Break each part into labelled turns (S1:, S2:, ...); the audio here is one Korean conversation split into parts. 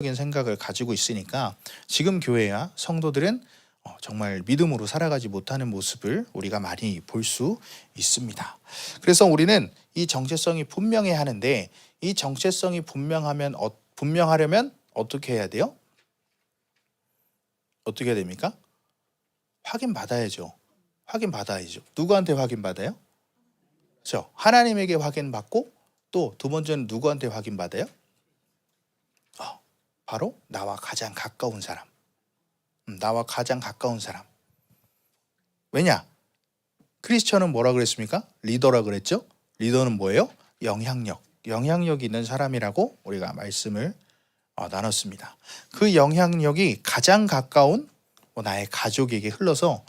S1: 적인 생각을 가지고 있으니까 지금 교회야 성도들은 정말 믿음으로 살아가지 못하는 모습을 우리가 많이 볼 수 있습니다. 그래서 우리는 이 정체성이 분명해야 하는데 이 정체성이 분명하려면 어떻게 해야 돼요? 어떻게 해야 됩니까? 확인받아야죠. 확인받아야죠. 누구한테 확인받아요? 그렇죠. 하나님에게 확인받고 또 두 번째는 누구한테 확인받아요? 바로 나와 가장 가까운 사람. 나와 가장 가까운 사람. 왜냐? 크리스천은 뭐라 그랬습니까? 리더라 그랬죠? 리더는 뭐예요? 영향력 있는 사람이라고 우리가 말씀을 나눴습니다. 그 영향력이 가장 가까운 나의 가족에게 흘러서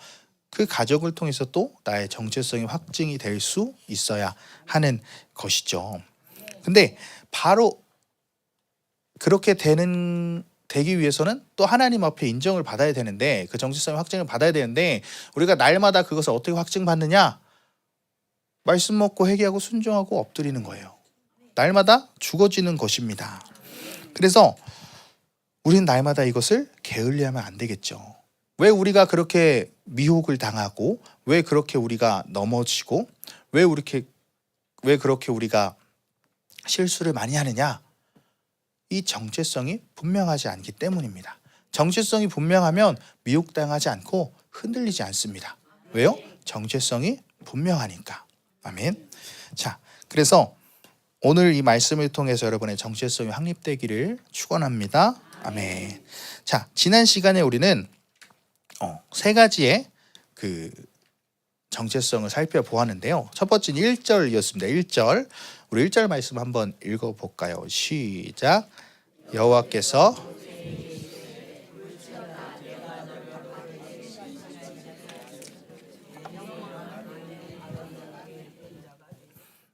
S1: 그 가족을 통해서 또 나의 정체성이 확증이 될 수 있어야 하는 것이죠. 근데 바로 그렇게 되기 위해서는 또 하나님 앞에 인정을 받아야 되는데 그 정체성의 확증을 받아야 되는데 우리가 날마다 그것을 어떻게 확증받느냐? 말씀 먹고 회개하고 순종하고 엎드리는 거예요. 날마다 죽어지는 것입니다. 그래서 우리는 날마다 이것을 게을리하면 안 되겠죠. 왜 우리가 그렇게 미혹을 당하고 왜 그렇게 우리가 넘어지고 왜 그렇게 우리가 실수를 많이 하느냐? 이 정체성이 분명하지 않기 때문입니다. 정체성이 분명하면 미혹당하지 않고 흔들리지 않습니다. 왜요? 정체성이 분명하니까. 아멘. 자, 그래서 오늘 이 말씀을 통해서 여러분의 정체성이 확립되기를 축원합니다. 아멘. 자, 지난 시간에 우리는 세 가지의 그 정체성을 살펴보았는데요. 첫 번째는 1절이었습니다. 1절. 우리 1절 말씀 한번 읽어볼까요? 시작. 여호와께서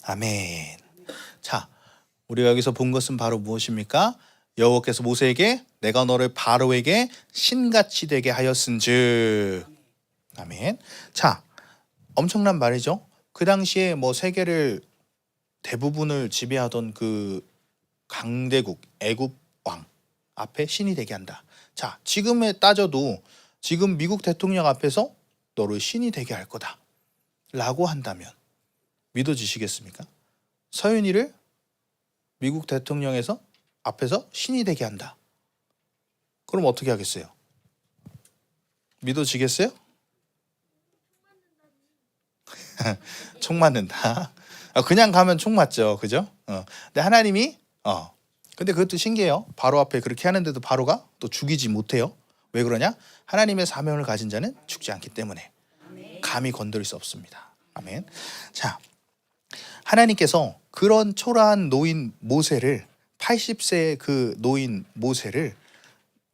S1: 아멘. 자, 우리가 여기서 본 것은 바로 무엇입니까? 여호와께서 모세에게 내가 너를 바로에게 신같이 되게 하였은즉. 아멘. 자, 엄청난 말이죠. 그 당시에 세계를 대부분을 지배하던 그 강대국 애굽 왕 앞에 신이 되게 한다. 자, 지금에 따져도 지금 미국 대통령 앞에서 너를 신이 되게 할 거다 라고 한다면 믿어지시겠습니까? 서윤이를 미국 대통령에서 앞에서 신이 되게 한다. 그럼 어떻게 하겠어요? 믿어지겠어요? 총 맞는다. 그냥 가면 총 맞죠, 그죠? 근데 하나님이 근데 그것도 신기해요. 바로 앞에 그렇게 하는데도 바로가 또 죽이지 못해요. 왜 그러냐? 하나님의 사명을 가진 자는 죽지 않기 때문에 감히 건드릴 수 없습니다. 아멘. 자, 하나님께서 그런 초라한 노인 모세를 80세의 그 노인 모세를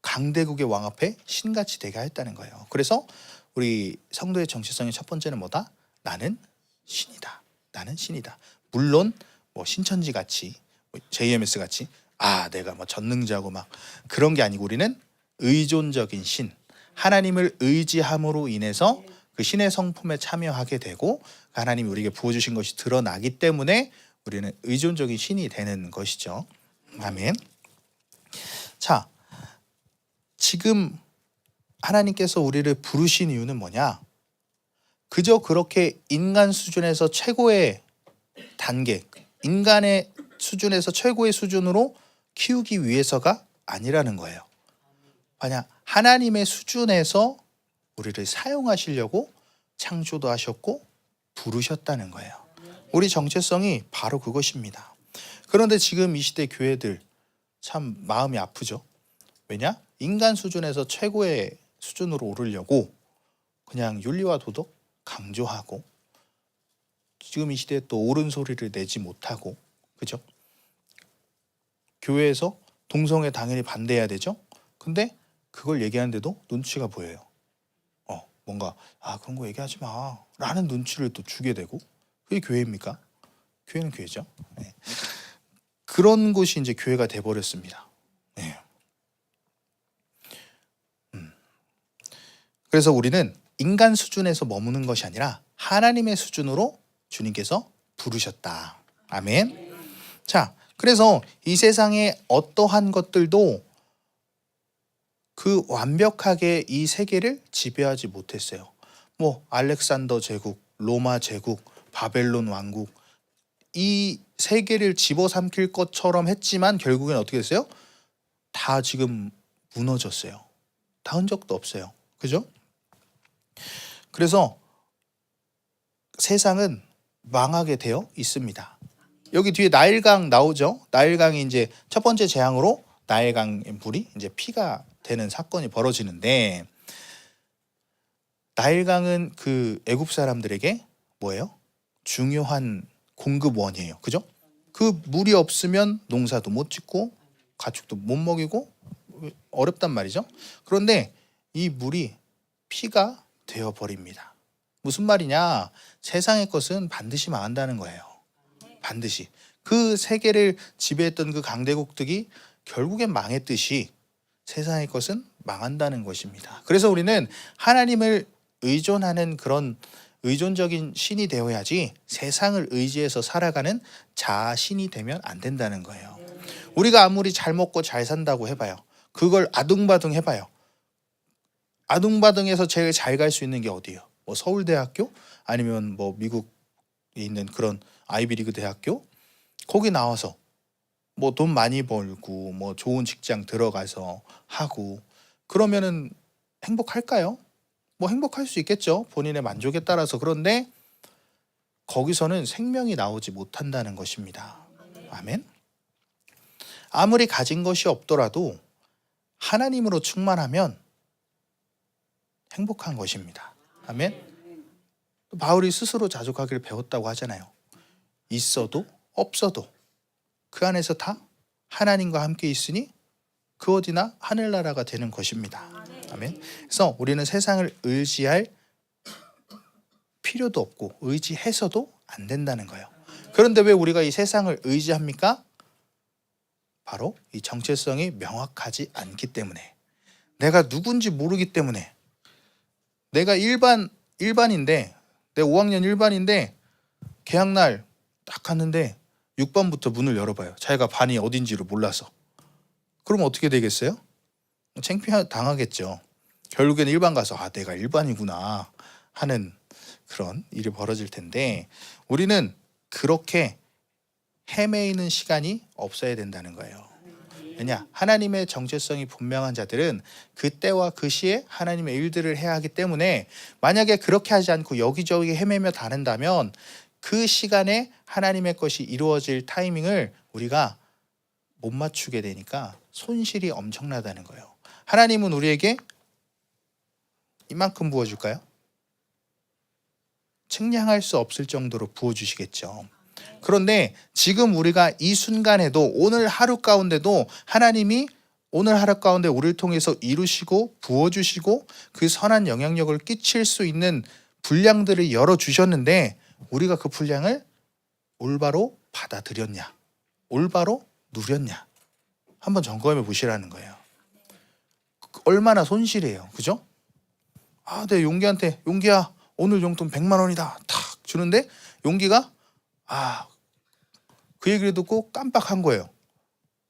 S1: 강대국의 왕 앞에 신같이 되게 하였다는 거예요. 그래서 우리 성도의 정체성의 첫 번째는 뭐다? 나는 신이다. 나는 신이다. 물론 신천지 같이 JMS 같이 내가 전능자고 그런 게 아니고 우리는 의존적인 신, 하나님을 의지함으로 인해서 그 신의 성품에 참여하게 되고 하나님이 우리에게 부어주신 것이 드러나기 때문에 우리는 의존적인 신이 되는 것이죠. 아멘. 자, 지금 하나님께서 우리를 부르신 이유는 뭐냐? 그저 그렇게 인간 수준에서 최고의 단계, 인간의 수준에서 최고의 수준으로 키우기 위해서가 아니라는 거예요. 만약 하나님의 수준에서 우리를 사용하시려고 창조도 하셨고 부르셨다는 거예요. 우리 정체성이 바로 그것입니다. 그런데 지금 이 시대 교회들 참 마음이 아프죠. 왜냐? 인간 수준에서 최고의 수준으로 오르려고 그냥 윤리와 도덕 강조하고 지금 이 시대에 또 옳은 소리를 내지 못하고 그죠? 교회에서 동성애 당연히 반대해야 되죠? 근데 그걸 얘기하는데도 눈치가 보여요. 뭔가 그런 거 얘기하지 마 라는 눈치를 또 주게 되고 그게 교회입니까? 교회는 교회죠. 네. 그런 곳이 이제 교회가 돼버렸습니다. 네. 그래서 우리는 인간 수준에서 머무는 것이 아니라 하나님의 수준으로 주님께서 부르셨다. 아멘. 자, 그래서 이 세상의 어떠한 것들도 그 완벽하게 이 세계를 지배하지 못했어요. 뭐 알렉산더 제국, 로마 제국, 바벨론 왕국 이 세계를 집어삼킬 것처럼 했지만 결국엔 어떻게 됐어요? 다 지금 무너졌어요. 닿은 적도 없어요. 그죠? 그래서 세상은 망하게 되어 있습니다. 여기 뒤에 나일강 나오죠? 나일강이 이제 첫 번째 재앙으로 나일강의 물이 이제 피가 되는 사건이 벌어지는데 나일강은 그 애굽 사람들에게 뭐예요? 중요한 공급원이에요. 그죠? 그 물이 없으면 농사도 못 짓고 가축도 못 먹이고 어렵단 말이죠. 그런데 이 물이 피가 되어 버립니다. 무슨 말이냐? 세상의 것은 반드시 망한다는 거예요. 반드시. 그 세계를 지배했던 그 강대국들이 결국엔 망했듯이 세상의 것은 망한다는 것입니다. 그래서 우리는 하나님을 의존하는 그런 의존적인 신이 되어야지 세상을 의지해서 살아가는 자신이 되면 안 된다는 거예요. 우리가 아무리 잘 먹고 잘 산다고 해봐요. 그걸 아둥바둥 해봐요. 아둥바둥해서 제일 잘 갈 수 있는 게 어디예요? 뭐 서울대학교? 아니면 뭐 미국에 있는 그런 아이비리그 대학교? 거기 나와서 뭐 돈 많이 벌고 뭐 좋은 직장 들어가서 하고 그러면은 행복할까요? 뭐 행복할 수 있겠죠. 본인의 만족에 따라서. 그런데 거기서는 생명이 나오지 못한다는 것입니다. 아멘. 아무리 가진 것이 없더라도 하나님으로 충만하면 행복한 것입니다. 아멘. 바울이 스스로 자족하기를 배웠다고 하잖아요. 있어도 없어도 그 안에서 다 하나님과 함께 있으니 그 어디나 하늘나라가 되는 것입니다. 아멘. 그래서 우리는 세상을 의지할 필요도 없고 의지해서도 안 된다는 거예요. 그런데 왜 우리가 이 세상을 의지합니까? 바로 이 정체성이 명확하지 않기 때문에, 내가 누군지 모르기 때문에. 내가 일반인데, 내 5학년 일반인데 개학날 딱 갔는데 6반부터 문을 열어봐요. 자기가 반이 어딘지를 몰라서. 그럼 어떻게 되겠어요? 창피하 당하겠죠. 결국엔 일반 가서 내가 일반이구나 하는 그런 일이 벌어질 텐데, 우리는 그렇게 헤매이는 시간이 없어야 된다는 거예요. 왜냐? 하나님의 정체성이 분명한 자들은 그때와 그 시에 하나님의 일들을 해야 하기 때문에, 만약에 그렇게 하지 않고 여기저기 헤매며 다닌다면 그 시간에 하나님의 것이 이루어질 타이밍을 우리가 못 맞추게 되니까 손실이 엄청나다는 거예요. 하나님은 우리에게 이만큼 부어줄까요? 측량할 수 없을 정도로 부어주시겠죠. 그런데 지금 우리가 이 순간에도, 오늘 하루 가운데도 하나님이 오늘 하루 가운데 우리를 통해서 이루시고 부어주시고 그 선한 영향력을 끼칠 수 있는 분량들을 열어주셨는데, 우리가 그 분량을 올바로 받아들였냐, 올바로 누렸냐, 한번 점검해 보시라는 거예요. 얼마나 손실이에요. 그죠? 내 용기한테, 용기야 오늘 용돈 100만 원이다 탁 주는데, 용기가 그 얘기를 듣고 깜빡한 거예요.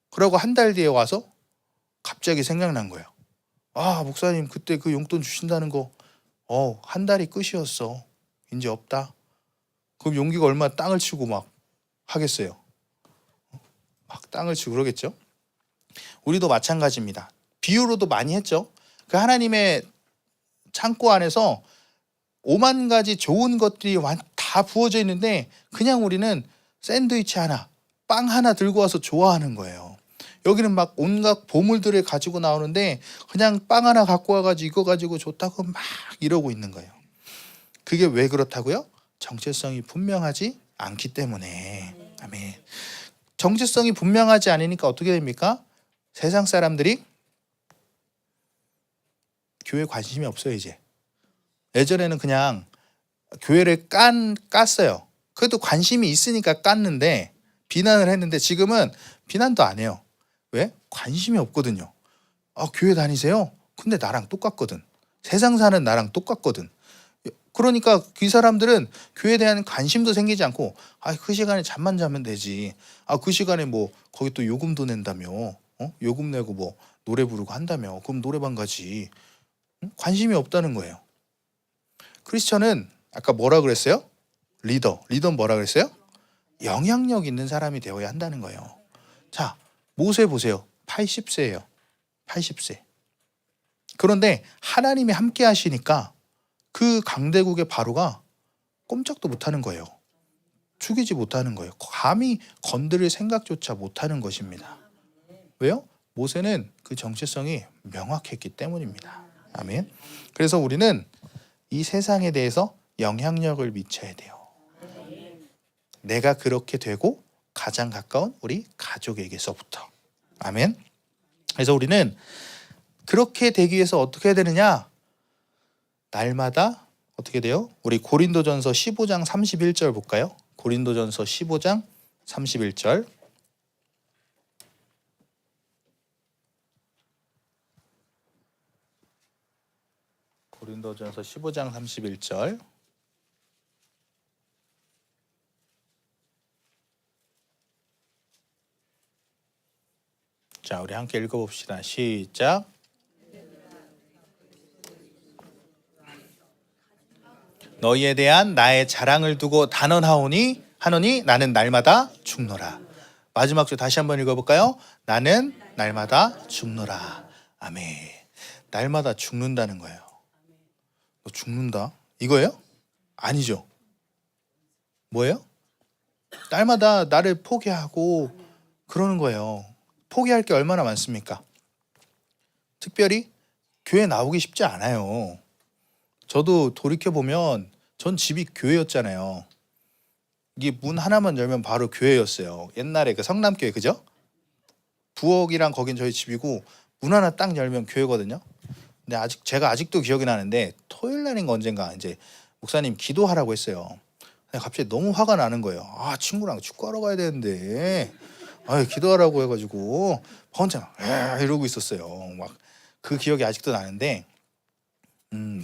S1: 그러고 한 달 뒤에 와서 갑자기 생각난 거예요. 목사님 그때 그 용돈 주신다는 거 한 달이 끝이었어. 이제 없다. 그럼 용기가 얼마나 땅을 치고 막 하겠어요. 막 땅을 치고 그러겠죠. 우리도 마찬가지입니다. 비유로도 많이 했죠. 그 하나님의 창고 안에서 5만 가지 좋은 것들이 다 부어져 있는데 그냥 우리는 샌드위치 하나, 빵 하나 들고 와서 좋아하는 거예요. 여기는 막 온갖 보물들을 가지고 나오는데 그냥 빵 하나 갖고 와가지고 이거 가지고 좋다고 막 이러고 있는 거예요. 그게 왜 그렇다고요? 정체성이 분명하지 않기 때문에. 아멘. 정체성이 분명하지 않으니까 어떻게 됩니까? 세상 사람들이 교회에 관심이 없어요. 이제 예전에는 그냥 교회를 깠어요. 그래도 관심이 있으니까 깠는데, 비난을 했는데 지금은 비난도 안 해요. 왜? 관심이 없거든요. 교회 다니세요? 근데 나랑 똑같거든. 세상 사는 나랑 똑같거든. 그러니까 그 사람들은 교회에 대한 관심도 생기지 않고, 그 시간에 잠만 자면 되지. 그 시간에 뭐 거기 또 요금도 낸다며. 요금 내고 뭐 노래 부르고 한다며. 그럼 노래방 가지. 응? 관심이 없다는 거예요. 크리스천은 아까 뭐라 그랬어요? 리더는 뭐라 그랬어요? 영향력 있는 사람이 되어야 한다는 거예요. 자, 모세 보세요. 80세예요. 80세. 그런데 하나님이 함께 하시니까 그 강대국의 바로가 꼼짝도 못하는 거예요. 죽이지 못하는 거예요. 감히 건드릴 생각조차 못하는 것입니다. 왜요? 모세는 그 정체성이 명확했기 때문입니다. 아멘. 그래서 우리는 이 세상에 대해서 영향력을 미쳐야 돼요. 내가 그렇게 되고 가장 가까운 우리 가족에게서부터. 아멘. 그래서 우리는 그렇게 되기 위해서 어떻게 해야 되느냐? 날마다 어떻게 돼요? 우리 고린도전서 15장 31절 볼까요? 고린도전서 15장 31절. 고린도전서 15장 31절. 자, 우리 함께 읽어봅시다. 시작. 너희에 대한 나의 자랑을 두고 단언하오니 나는 날마다 죽노라. 마지막 줄 다시 한번 읽어볼까요? 나는 날마다 죽노라. 아멘. 날마다 죽는다는 거예요. 너 죽는다? 이거예요? 아니죠. 뭐예요? 날마다 나를 포기하고 그러는 거예요. 포기할 게 얼마나 많습니까? 특별히 교회 나오기 쉽지 않아요. 저도 돌이켜보면 전 집이 교회였잖아요. 이게 문 하나만 열면 바로 교회였어요. 옛날에 그 성남교회, 그죠? 부엌이랑 거긴 저희 집이고 문 하나 딱 열면 교회거든요. 근데 제가 아직도 기억이 나는데 토요일 날인가 언젠가 이제 목사님 기도하라고 했어요. 근데 갑자기 너무 화가 나는 거예요. 아, 친구랑 축구하러 가야 되는데 기도하라고 해가지고 혼자 이러고 있었어요. 막 그 기억이 아직도 나는데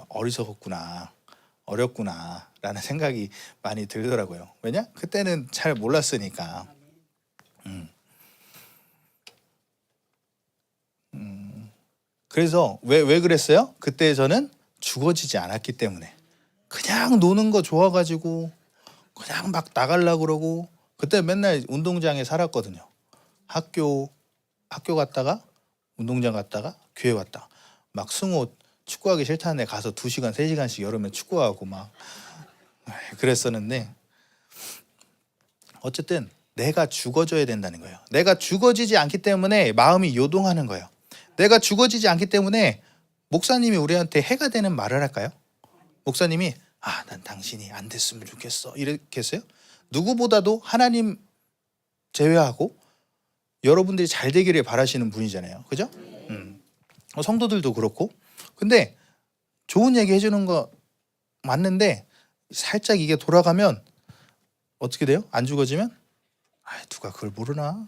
S1: 어리석었구나, 어렵구나 라는 생각이 많이 들더라고요. 왜냐? 그때는 잘 몰랐으니까. 그래서 왜 그랬어요? 그때 저는 죽어지지 않았기 때문에. 그냥 노는 거 좋아가지고 그냥 막 나가려고 그러고. 그때 맨날 운동장에 살았거든요. 학교 갔다가 운동장 갔다가 교회 왔다. 막 승호 축구하기 싫다는 데 가서 2시간 3시간씩 여름에 축구하고 막 그랬었는데, 어쨌든 내가 죽어져야 된다는 거예요. 내가 죽어지지 않기 때문에 마음이 요동하는 거예요. 내가 죽어지지 않기 때문에 목사님이 우리한테 해가 되는 말을 할까요? 목사님이 난 당신이 안 됐으면 좋겠어 이렇게 했어요? 누구보다도 하나님 제외하고 여러분들이 잘 되기를 바라시는 분이잖아요. 그죠? 성도들도 그렇고. 근데 좋은 얘기 해주는 거 맞는데 살짝 이게 돌아가면 어떻게 돼요? 안 죽어지면 누가 그걸 모르나?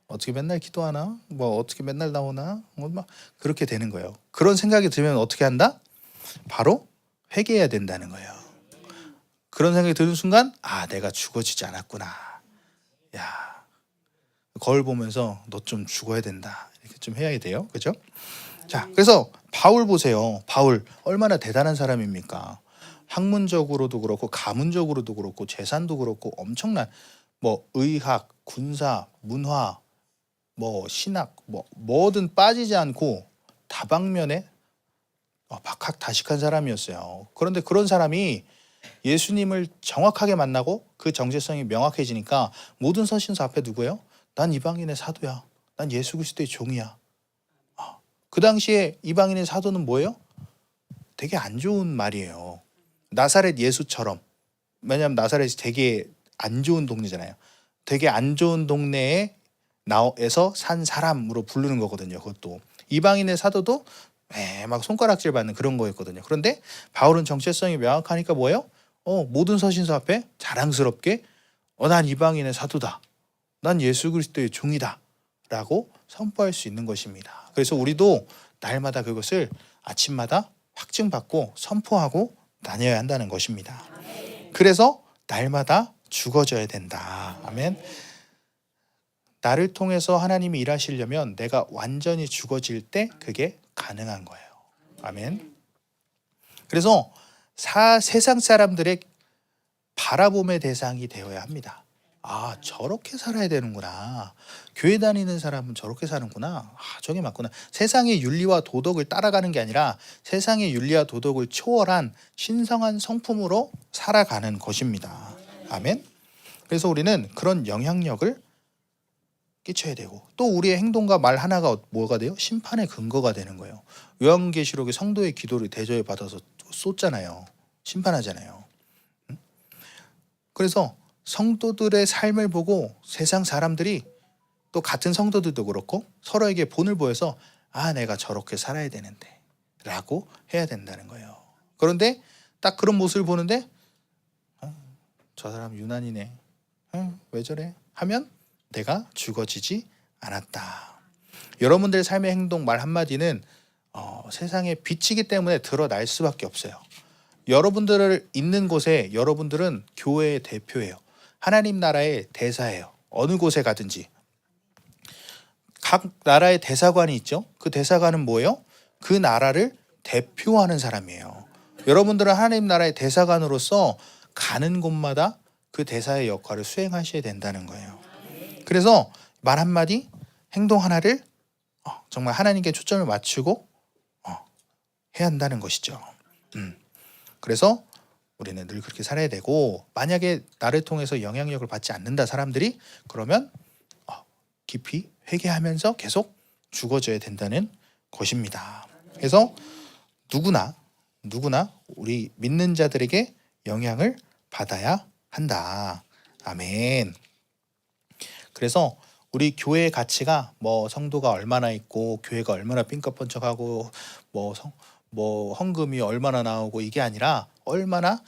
S1: 어떻게 맨날 기도하나? 뭐 어떻게 맨날 나오나? 뭐 막 그렇게 되는 거예요. 그런 생각이 들면 어떻게 한다? 바로 회개해야 된다는 거예요. 그런 생각이 드는 순간 내가 죽어지지 않았구나. 야, 거울 보면서 너 좀 죽어야 된다. 이렇게 좀 해야 돼요. 그죠? 자, 그래서 바울 보세요. 바울 얼마나 대단한 사람입니까? 학문적으로도 그렇고 가문적으로도 그렇고 재산도 그렇고 엄청난 의학, 군사, 문화, 신학 뭐든 빠지지 않고 다방면에 박학다식한 사람이었어요. 그런데 그런 사람이 예수님을 정확하게 만나고 그 정체성이 명확해지니까 모든 서신서 앞에 누구예요? 난 이방인의 사도야. 난 예수 그리스도의 종이야. 그 당시에 이방인의 사도는 뭐예요? 되게 안 좋은 말이에요. 나사렛 예수처럼. 왜냐하면 나사렛이 되게 안 좋은 동네잖아요. 되게 안 좋은 동네에 나에서 산 사람으로 부르는 거거든요. 그것도 이방인의 사도도 막 손가락질 받는 그런 거였거든요. 그런데 바울은 정체성이 명확하니까 뭐예요? 모든 서신서 앞에 자랑스럽게 난 이방인의 사도다. 난 예수 그리스도의 종이다. 라고 선포할 수 있는 것입니다. 그래서 우리도 날마다 그것을 아침마다 확증받고 선포하고 다녀야 한다는 것입니다. 그래서 날마다 죽어져야 된다. 아멘. 나를 통해서 하나님이 일하시려면 내가 완전히 죽어질 때 그게 가능한 거예요. 아멘. 그래서 세상 사람들의 바라봄의 대상이 되어야 합니다. 아, 저렇게 살아야 되는구나. 교회 다니는 사람은 저렇게 사는구나. 아, 저게 맞구나. 세상의 윤리와 도덕을 따라가는 게 아니라 세상의 윤리와 도덕을 초월한 신성한 성품으로 살아가는 것입니다. 아멘. 그래서 우리는 그런 영향력을 끼쳐야 되고, 또 우리의 행동과 말 하나가 뭐가 돼요? 심판의 근거가 되는 거예요. 요한계시록에 성도의 기도를 대접해 받아서 쏟잖아요. 심판하잖아요. 그래서 성도들의 삶을 보고 세상 사람들이, 또 같은 성도들도 그렇고 서로에게 본을 보여서 아, 내가 저렇게 살아야 되는데 라고 해야 된다는 거예요. 그런데 딱 그런 모습을 보는데 저 사람 유난이네, 왜 저래 하면 내가 죽어지지 않았다. 여러분들의 삶의 행동, 말 한마디는 세상의 빛이기 때문에 드러날 수밖에 없어요. 여러분들을 있는 곳에 여러분들은 교회의 대표예요. 하나님 나라의 대사예요. 어느 곳에 가든지 각 나라의 대사관이 있죠. 그 대사관은 뭐예요? 그 나라를 대표하는 사람이에요. 여러분들은 하나님 나라의 대사관으로서 가는 곳마다 그 대사의 역할을 수행하셔야 된다는 거예요. 그래서 말 한마디, 행동 하나를 정말 하나님께 초점을 맞추고 해야 한다는 것이죠. 그래서 우리는 늘 그렇게 살아야 되고, 만약에 나를 통해서 영향력을 받지 않는다 사람들이, 그러면 깊이 회개하면서 계속 죽어져야 된다는 것입니다. 그래서 누구나 우리 믿는 자들에게 영향을 받아야 한다. 아멘. 그래서 우리 교회의 가치가 뭐 성도가 얼마나 있고 교회가 얼마나 삥까번쩍하고 뭐 헌금이 얼마나 나오고 이게 아니라 얼마나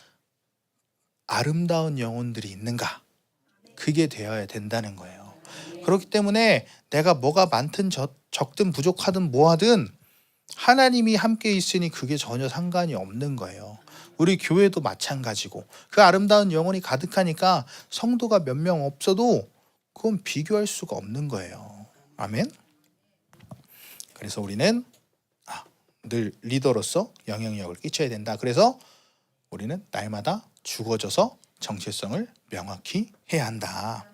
S1: 아름다운 영혼들이 있는가, 그게 되어야 된다는 거예요. 그렇기 때문에 내가 뭐가 많든 적든 부족하든 뭐하든 하나님이 함께 있으니 그게 전혀 상관이 없는 거예요. 우리 교회도 마찬가지고 그 아름다운 영혼이 가득하니까 성도가 몇 명 없어도 그건 비교할 수가 없는 거예요. 아멘. 그래서 우리는 늘 리더로서 영향력을 끼쳐야 된다. 그래서 우리는 날마다 죽어져서 정체성을 명확히 해야 한다.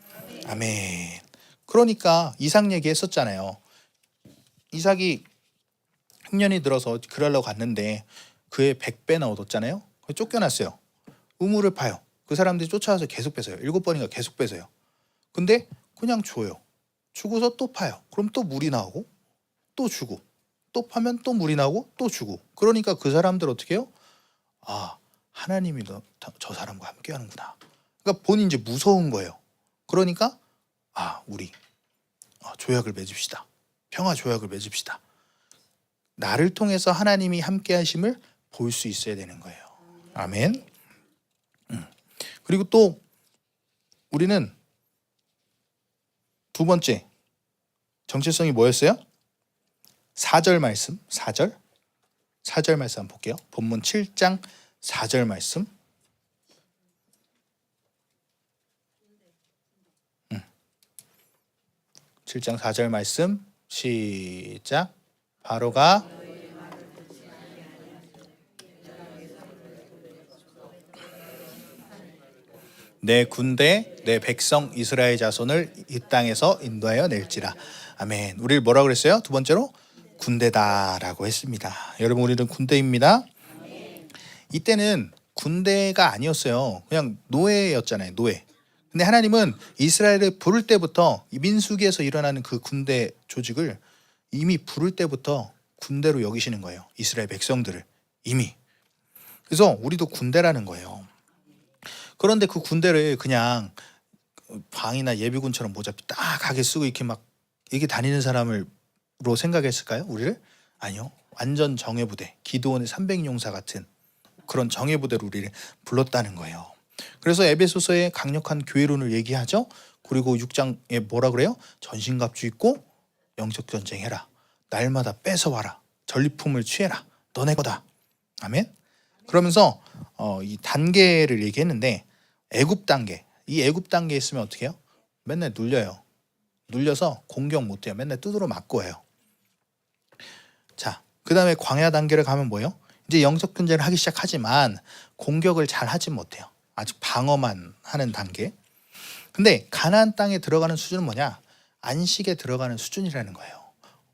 S1: 아멘. 그러니까 이삭 얘기했었잖아요. 이삭이 흉년이 들어서 그러려고 갔는데 그의 100배나 얻었잖아요. 쫓겨났어요. 우물을 파요. 그 사람들이 쫓아와서 계속 뺏어요. 7번인가 계속 뺏어요. 근데 그냥 줘요. 주고서 또 파요. 그럼 또 물이 나오고 또 주고, 또 파면 또 물이 나오고 또 주고. 그러니까 그 사람들 어떻게 해요? 아, 하나님이 저 사람과 함께 하는구나. 그러니까 본인 이제 무서운 거예요. 그러니까 우리 조약을 맺읍시다. 평화 조약을 맺읍시다. 나를 통해서 하나님이 함께 하심을 볼 수 있어야 되는 거예요. 아멘. 그리고 또 우리는 두 번째 정체성이 뭐였어요? 4절 말씀, 4절 말씀 한번 볼게요. 본문 7장 4절 말씀. 7장 4절 말씀 시작. 바로가 내 군대 내 백성 이스라엘 자손을 이 땅에서 인도하여 낼지라. 아멘. 우리를 뭐라고 그랬어요? 두 번째로 군대다라고 했습니다. 여러분, 우리는 군대입니다. 이때는 군대가 아니었어요. 그냥 노예였잖아요. 노예. 근데 하나님은 이스라엘을 부를 때부터 이 민수기에서 일어나는 그 군대 조직을 이미 부를 때부터 군대로 여기시는 거예요. 이스라엘 백성들을 이미. 그래서 우리도 군대라는 거예요. 그런데 그 군대를 그냥 방이나 예비군처럼 모자 삐딱하게 쓰고 이렇게 다니는 사람으로 생각했을까요? 우리를? 아니요. 완전 정예부대, 기드온의 300용사 같은 그런 정예부대로 우리를 불렀다는 거예요. 그래서 에베소서에 강력한 교회론을 얘기하죠. 그리고 6장에 뭐라 그래요? 전신갑주 입고 영적 전쟁해라. 날마다 뺏어와라. 전리품을 취해라. 너네 거다. 아멘. 그러면서 이 단계를 얘기했는데 애굽 단계. 이 애굽 단계에 있으면 어떻게 해요? 맨날 눌려요. 눌려서 공격 못해요. 맨날 두드러 맞고 해요. 자, 그 다음에 광야 단계를 가면 뭐예요? 이제 영적 전쟁을 하기 시작하지만 공격을 잘 하지 못해요. 아직 방어만 하는 단계. 근데 가나안 땅에 들어가는 수준은 뭐냐? 안식에 들어가는 수준이라는 거예요.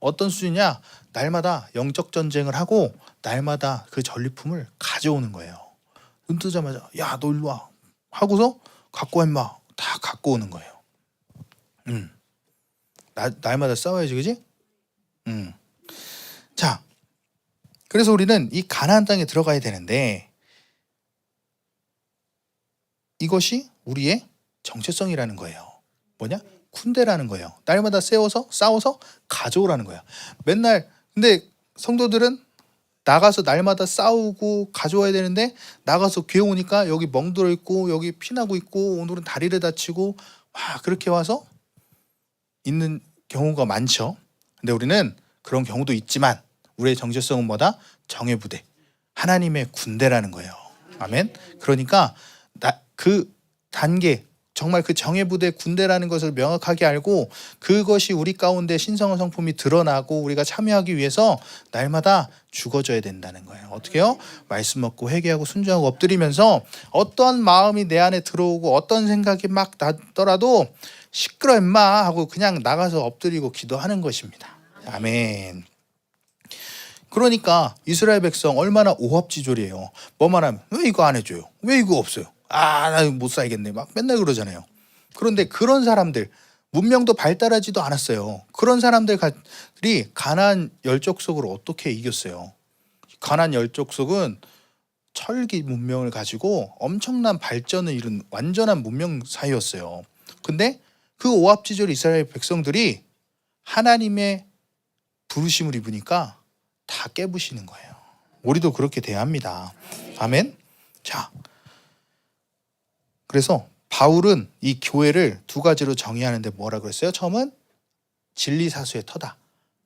S1: 어떤 수준이냐? 날마다 영적 전쟁을 하고 날마다 그 전리품을 가져오는 거예요. 눈 뜨자마자 야, 너 일로 와 하고서 갖고 와 임마. 다 갖고 오는 거예요. 날마다 싸워야지, 그지? 자, 그래서 우리는 이 가나안 땅에 들어가야 되는데 이것이 우리의 정체성이라는 거예요. 뭐냐? 군대라는 거예요. 날마다 싸워서 가져오라는 거예요. 맨날 근데 성도들은 나가서 날마다 싸우고 가져와야 되는데 나가서 교회 오니까 여기 멍들어 있고 여기 피나고 있고 오늘은 다리를 다치고 와 그렇게 와서 있는 경우가 많죠. 근데 우리는 그런 경우도 있지만 우리의 정체성은 뭐다? 정예 부대, 하나님의 군대라는 거예요. 아멘. 그러니까 그 단계 정말 그 정예 부대 군대라는 것을 명확하게 알고 그것이 우리 가운데 신성한 성품이 드러나고 우리가 참여하기 위해서 날마다 죽어져야 된다는 거예요. 어떻게요? 말씀 먹고 회개하고 순종하고 엎드리면서 어떤 마음이 내 안에 들어오고 어떤 생각이 막 나더라도 시끄러 임마 하고 그냥 나가서 엎드리고 기도하는 것입니다. 아멘. 그러니까 이스라엘 백성 얼마나 오합지졸이에요. 뭐만 하면 왜 이거 안 해줘요? 왜 이거 없어요? 아, 나 못 살겠네. 막 맨날 그러잖아요. 그런데 그런 사람들 문명도 발달하지도 않았어요. 그런 사람들이 가나안 열족속을 어떻게 이겼어요? 가나안 열족속은 철기 문명을 가지고 엄청난 발전을 이룬 완전한 문명 사이였어요. 근데 그 오합지졸 이스라엘 백성들이 하나님의 부르심을 입으니까 다 깨부시는 거예요. 우리도 그렇게 돼야 합니다. 아멘. 자, 그래서 바울은 이 교회를 두 가지로 정의하는데 뭐라 그랬어요? 처음은 진리 사수의 터다.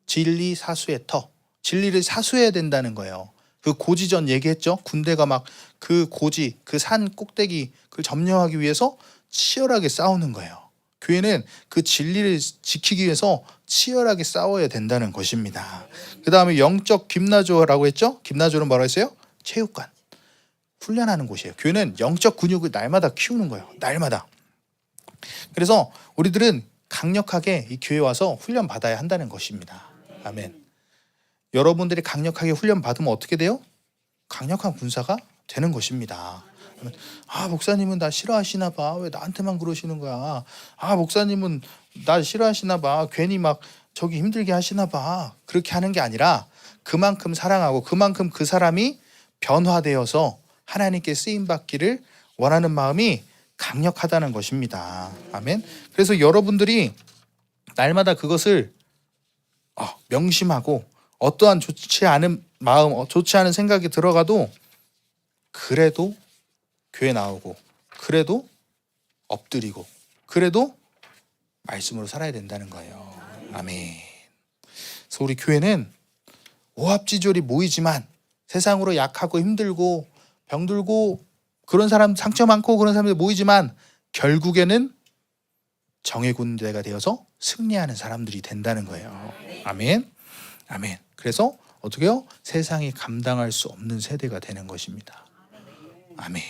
S1: 진리 사수의 터. 진리를 사수해야 된다는 거예요. 그 고지전 얘기했죠. 군대가 막 그 고지, 그 산 꼭대기 그걸 점령하기 위해서 치열하게 싸우는 거예요. 교회는 그 진리를 지키기 위해서 치열하게 싸워야 된다는 것입니다. 그 다음에 영적 김나조라고 했죠. 김나조는 뭐라고 했어요? 체육관. 훈련하는 곳이에요. 교회는 영적 근육을 날마다 키우는 거예요. 날마다. 그래서 우리들은 강력하게 이 교회 와서 훈련 받아야 한다는 것입니다. 아멘. 여러분들이 강력하게 훈련 받으면 어떻게 돼요? 강력한 군사가 되는 것입니다. 아, 목사님은 나 싫어하시나 봐. 왜 나한테만 그러시는 거야? 아, 목사님은 나 싫어하시나 봐. 괜히 막 저기 힘들게 하시나 봐. 그렇게 하는 게 아니라 그만큼 사랑하고 그만큼 그 사람이 변화되어서 하나님께 쓰임 받기를 원하는 마음이 강력하다는 것입니다. 아멘. 그래서 여러분들이 날마다 그것을 명심하고 어떠한 좋지 않은 마음, 좋지 않은 생각이 들어가도 그래도 교회 나오고 그래도 엎드리고 그래도 말씀으로 살아야 된다는 거예요. 아멘. 그래서 우리 교회는 오합지졸이 모이지만 세상으로 약하고 힘들고 병들고 그런 사람 상처 많고 그런 사람들 모이지만 결국에는 정의 군대가 되어서 승리하는 사람들이 된다는 거예요. 아멘. 아멘. 그래서 어떻게 해요? 세상이 감당할 수 없는 세대가 되는 것입니다. 아멘.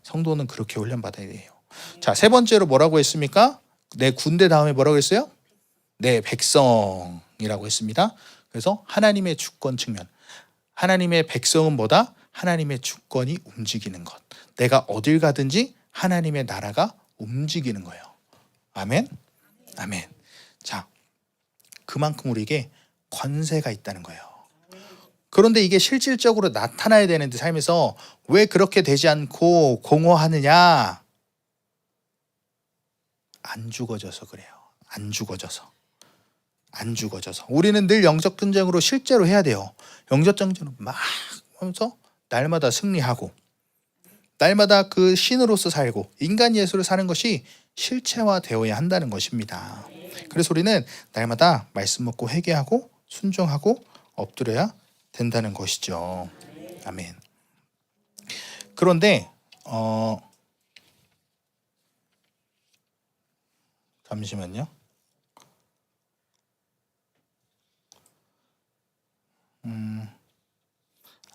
S1: 성도는 그렇게 훈련받아야 돼요. 자, 세 번째로 뭐라고 했습니까? 내 군대 다음에 뭐라고 했어요? 내 백성이라고 했습니다. 그래서 하나님의 주권 측면. 하나님의 백성은 뭐다? 하나님의 주권이 움직이는 것. 내가 어딜 가든지 하나님의 나라가 움직이는 거예요. 아멘. 아멘. 자, 그만큼 우리에게 권세가 있다는 거예요. 그런데 이게 실질적으로 나타나야 되는데 삶에서 왜 그렇게 되지 않고 공허하느냐? 안 죽어져서 그래요. 안 죽어져서. 우리는 늘 영적 전쟁으로 실제로 해야 돼요. 영적 전쟁으로 막 하면서 날마다 승리하고 날마다 그 신으로서 살고 인간 예수를 사는 것이 실체화되어야 한다는 것입니다. 그래서 우리는 날마다 말씀 먹고 회개하고 순종하고 엎드려야 된다는 것이죠. 아멘. 그런데 잠시만요.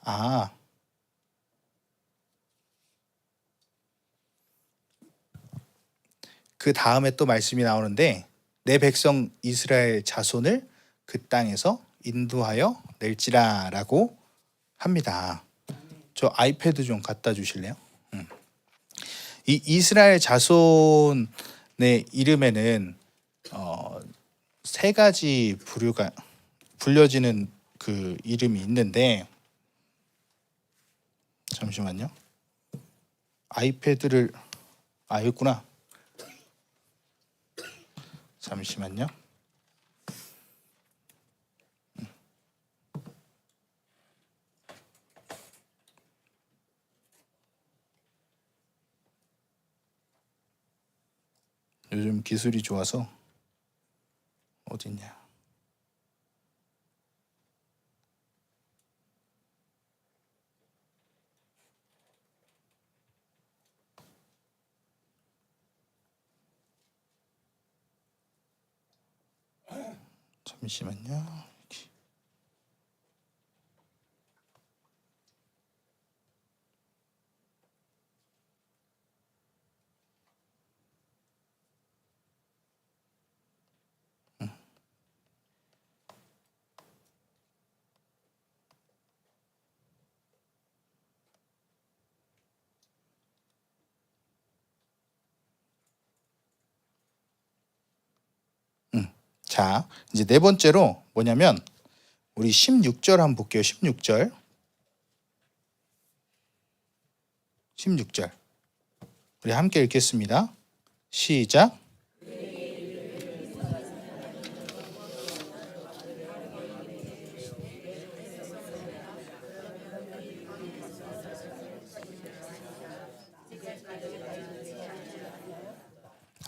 S1: 아, 그 다음에 또 말씀이 나오는데 내 백성 이스라엘 자손을 그 땅에서 인도하여 낼지라라고 합니다. 저 아이패드 좀 갖다 주실래요? 이 이스라엘 자손의 이름에는 세 가지 부류가 불려지는 그 이름이 있는데, 잠시만요. 아이패드를 여기 있구나. 잠시만요. 요즘 기술이 좋아서 어딨냐. 잠시만요. 자, 이제 네 번째로 뭐냐면 우리 16절 한번 볼게요. 16절. 16절. 우리 함께 읽겠습니다. 시작.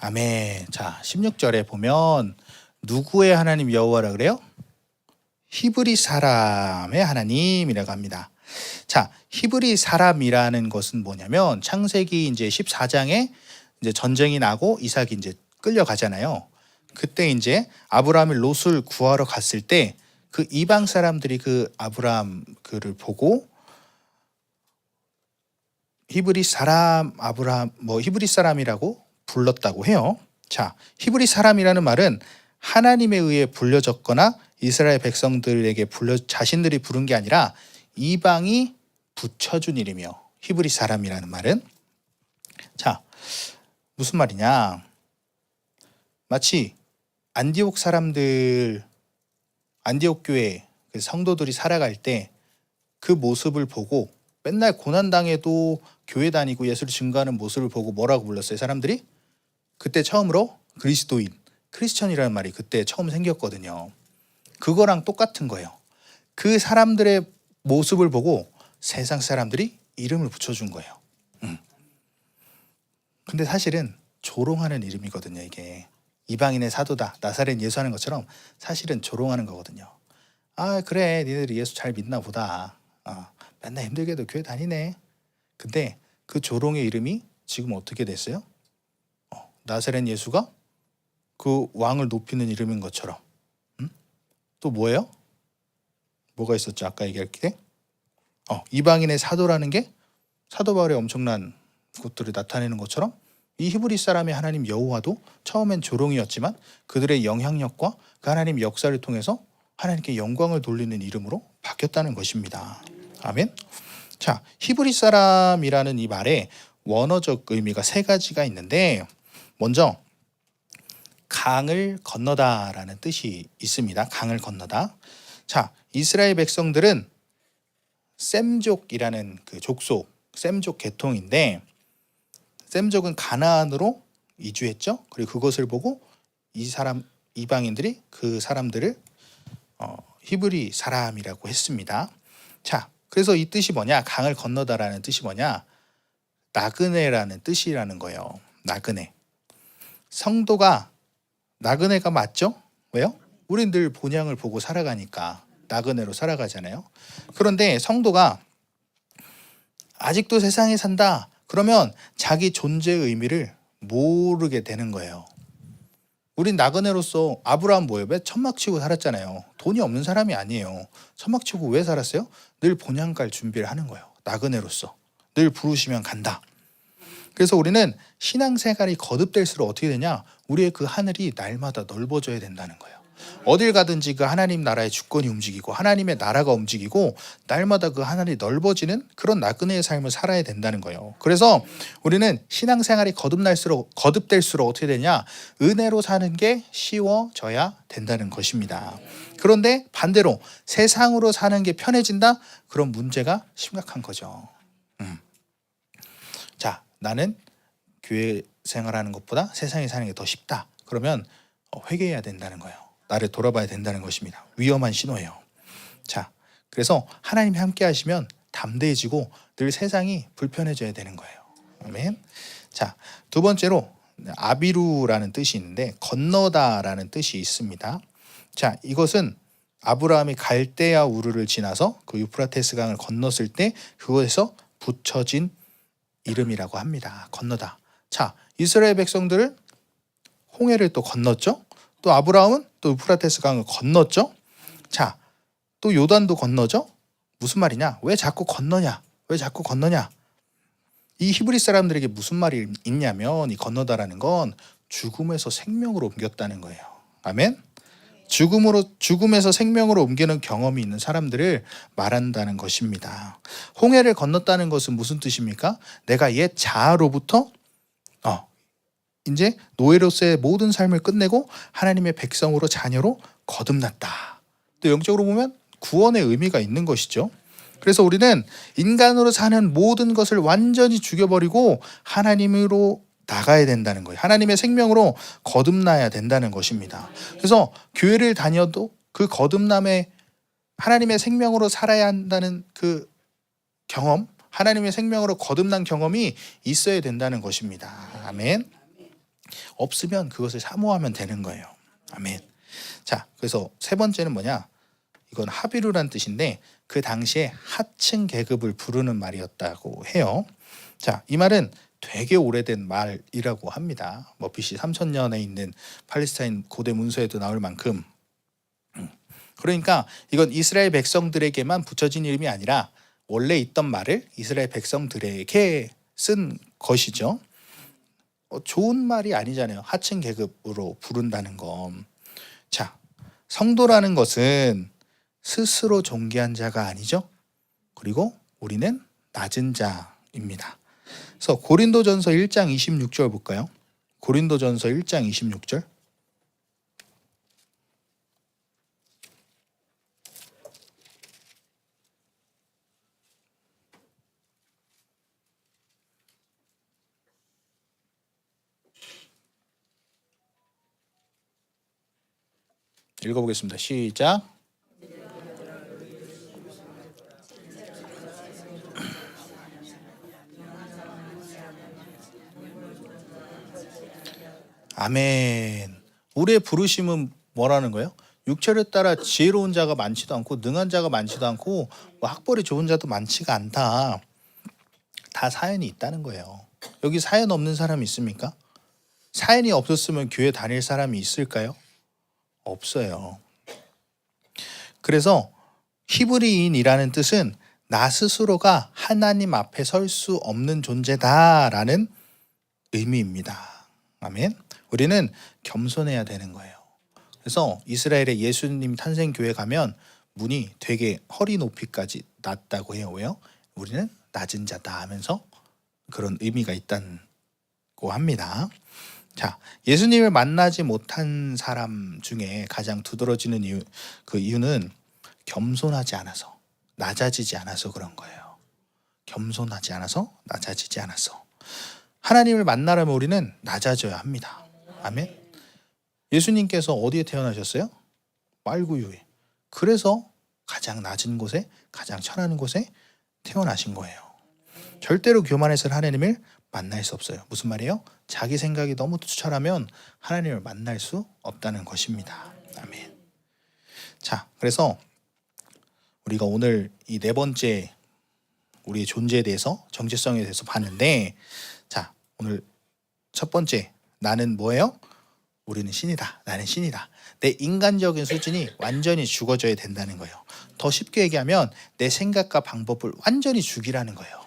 S1: 아멘. 자, 16절에 보면 누구의 하나님 여호와라 그래요? 히브리 사람의 하나님이라고 합니다. 자, 히브리 사람이라는 것은 뭐냐면 창세기 이제 14장에 이제 전쟁이 나고 이삭이 이제 끌려가잖아요. 그때 이제 아브라함이 롯을 구하러 갔을 때 그 이방 사람들이 그 아브라함 그를 보고 히브리 사람 아브라함 히브리 사람이라고 불렀다고 해요. 자, 히브리 사람이라는 말은 하나님에 의해 불려졌거나 이스라엘 백성들에게 자신들이 부른 게 아니라 이방이 붙여준 이름이요. 히브리 사람이라는 말은. 자, 무슨 말이냐? 마치 안디옥 교회 그 성도들이 살아갈 때 그 모습을 보고 맨날 고난당해도 교회 다니고 예수를 증거하는 모습을 보고 뭐라고 불렀어요? 사람들이? 그때 처음으로 그리스도인, 크리스천이라는 말이 그때 처음 생겼거든요. 그거랑 똑같은 거예요. 그 사람들의 모습을 보고 세상 사람들이 이름을 붙여준 거예요. 근데 사실은 조롱하는 이름이거든요. 이게 이방인의 사도다, 나사렛 예수 하는 것처럼 사실은 조롱하는 거거든요. 아, 그래, 니네들이 예수 잘 믿나 보다. 맨날 힘들게도 교회 다니네. 근데 그 조롱의 이름이 지금 어떻게 됐어요? 나사렛 예수가 그 왕을 높이는 이름인 것처럼. 또 뭐예요? 뭐가 있었죠? 아까 얘기할 때 이방인의 사도라는 게 사도 바울의 엄청난 것들을 나타내는 것처럼 이 히브리 사람의 하나님 여호와도 처음엔 조롱이었지만 그들의 영향력과 그 하나님 역사를 통해서 하나님께 영광을 돌리는 이름으로 바뀌었다는 것입니다. 아멘. 자, 히브리 사람이라는 이 말에 원어적 의미가 세 가지가 있는데, 먼저 강을 건너다라는 뜻이 있습니다. 강을 건너다. 자, 이스라엘 백성들은 셈족이라는 그 족속, 셈족 계통인데, 셈족은 가나안으로 이주했죠. 그리고 그것을 보고 이방인들이 그 사람들을 히브리 사람이라고 했습니다. 자, 그래서 이 뜻이 뭐냐? 강을 건너다라는 뜻이 뭐냐? 나그네라는 뜻이라는 거예요. 나그네. 성도가 나그네가 맞죠? 왜요? 우린 늘 본향을 보고 살아가니까 나그네로 살아가잖아요. 그런데 성도가 아직도 세상에 산다. 그러면 자기 존재의 의미를 모르게 되는 거예요. 우린 나그네로서 아브라함 뭐예요? 왜 천막 치고 살았잖아요. 돈이 없는 사람이 아니에요. 천막 치고 왜 살았어요? 늘 본향 갈 준비를 하는 거예요. 나그네로서 늘 부르시면 간다. 그래서 우리는 신앙생활이 거듭될수록 어떻게 되냐? 우리의 그 하늘이 날마다 넓어져야 된다는 거예요. 어딜 가든지 그 하나님 나라의 주권이 움직이고 하나님의 나라가 움직이고 날마다 그 하늘이 넓어지는 그런 나그네의 삶을 살아야 된다는 거예요. 그래서 우리는 신앙생활이 거듭될수록 어떻게 되냐? 은혜로 사는 게 쉬워져야 된다는 것입니다. 그런데 반대로 세상으로 사는 게 편해진다? 그런 문제가 심각한 거죠. 자, 나는 교회 생활하는 것보다 세상에 사는 게 더 쉽다. 그러면 회개해야 된다는 거예요. 나를 돌아봐야 된다는 것입니다. 위험한 신호예요. 자, 그래서 하나님이 함께 하시면 담대해지고 늘 세상이 불편해져야 되는 거예요. 아멘. 자, 두 번째로 아비루라는 뜻이 있는데 건너다라는 뜻이 있습니다. 자, 이것은 아브라함이 갈대아 우르를 지나서 그 유프라테스 강을 건넜을 때 그곳에서 붙여진 이름이라고 합니다. 건너다. 자, 이스라엘 백성들을 홍해를 또 건넜죠. 또 아브라함은 또 유프라테스 강을 건넜죠. 자, 또 요단도 건너죠. 무슨 말이냐? 왜 자꾸 건너냐? 왜 자꾸 건너냐? 이 히브리 사람들에게 무슨 말이 있냐면 이 건너다라는 건 죽음에서 생명으로 옮겼다는 거예요. 아멘. 죽음에서 생명으로 옮기는 경험이 있는 사람들을 말한다는 것입니다. 홍해를 건넜다는 것은 무슨 뜻입니까? 내가 옛 자아로부터 이제 노예로서의 모든 삶을 끝내고 하나님의 백성으로 자녀로 거듭났다. 또 영적으로 보면 구원의 의미가 있는 것이죠. 그래서 우리는 인간으로 사는 모든 것을 완전히 죽여버리고 하나님으로 나가야 된다는 거예요. 하나님의 생명으로 거듭나야 된다는 것입니다. 그래서 교회를 다녀도 그 거듭남에 하나님의 생명으로 살아야 한다는 그 경험, 하나님의 생명으로 거듭난 경험이 있어야 된다는 것입니다. 아멘. 없으면 그것을 사모하면 되는 거예요. 아멘. 자, 그래서 세 번째는 뭐냐? 이건 하비루란 뜻인데 그 당시에 하층 계급을 부르는 말이었다고 해요. 자, 이 말은 되게 오래된 말이라고 합니다. 뭐 BC 3000년에 있는 팔레스타인 고대 문서에도 나올 만큼. 그러니까 이건 이스라엘 백성들에게만 붙여진 이름이 아니라 원래 있던 말을 이스라엘 백성들에게 쓴 것이죠. 좋은 말이 아니잖아요. 하층 계급으로 부른다는 건. 자, 성도라는 것은 스스로 존귀한 자가 아니죠. 그리고 우리는 낮은 자입니다. 그래서 고린도전서 1장 26절 볼까요? 고린도전서 1장 26절. 읽어보겠습니다. 시작. 아멘. 우리의 부르심은 뭐라는 거예요? 육체를 따라 지혜로운 자가 많지도 않고 능한 자가 많지도 않고 뭐 학벌이 좋은 자도 많지가 않다. 다 사연이 있다는 거예요. 여기 사연 없는 사람이 있습니까? 사연이 없었으면 교회 다닐 사람이 있을까요? 없어요. 그래서 히브리인이라는 뜻은 나 스스로가 하나님 앞에 설 수 없는 존재다라는 의미입니다. 아멘. 우리는 겸손해야 되는 거예요. 그래서 이스라엘의 예수님 탄생교회 가면 문이 되게 허리 높이까지 낮다고 해요. 왜요? 우리는 낮은 자다 하면서 그런 의미가 있다고 합니다. 자, 예수님을 만나지 못한 사람 중에 가장 두드러지는 이유는 겸손하지 않아서, 낮아지지 않아서 그런 거예요. 겸손하지 않아서, 낮아지지 않아서. 하나님을 만나려면 우리는 낮아져야 합니다. 아멘. 예수님께서 어디에 태어나셨어요? 말구유에. 그래서 가장 낮은 곳에, 가장 천한 곳에 태어나신 거예요. 절대로 교만해서 하나님을 만날 수 없어요. 무슨 말이에요? 자기 생각이 너무 투철하면 하나님을 만날 수 없다는 것입니다. 아멘. 자, 그래서 우리가 오늘 이 네 번째 우리의 존재에 대해서, 정체성에 대해서 봤는데, 자, 오늘 첫 번째 나는 뭐예요? 우리는 신이다. 나는 신이다. 내 인간적인 수준이 완전히 죽어져야 된다는 거예요. 더 쉽게 얘기하면 내 생각과 방법을 완전히 죽이라는 거예요.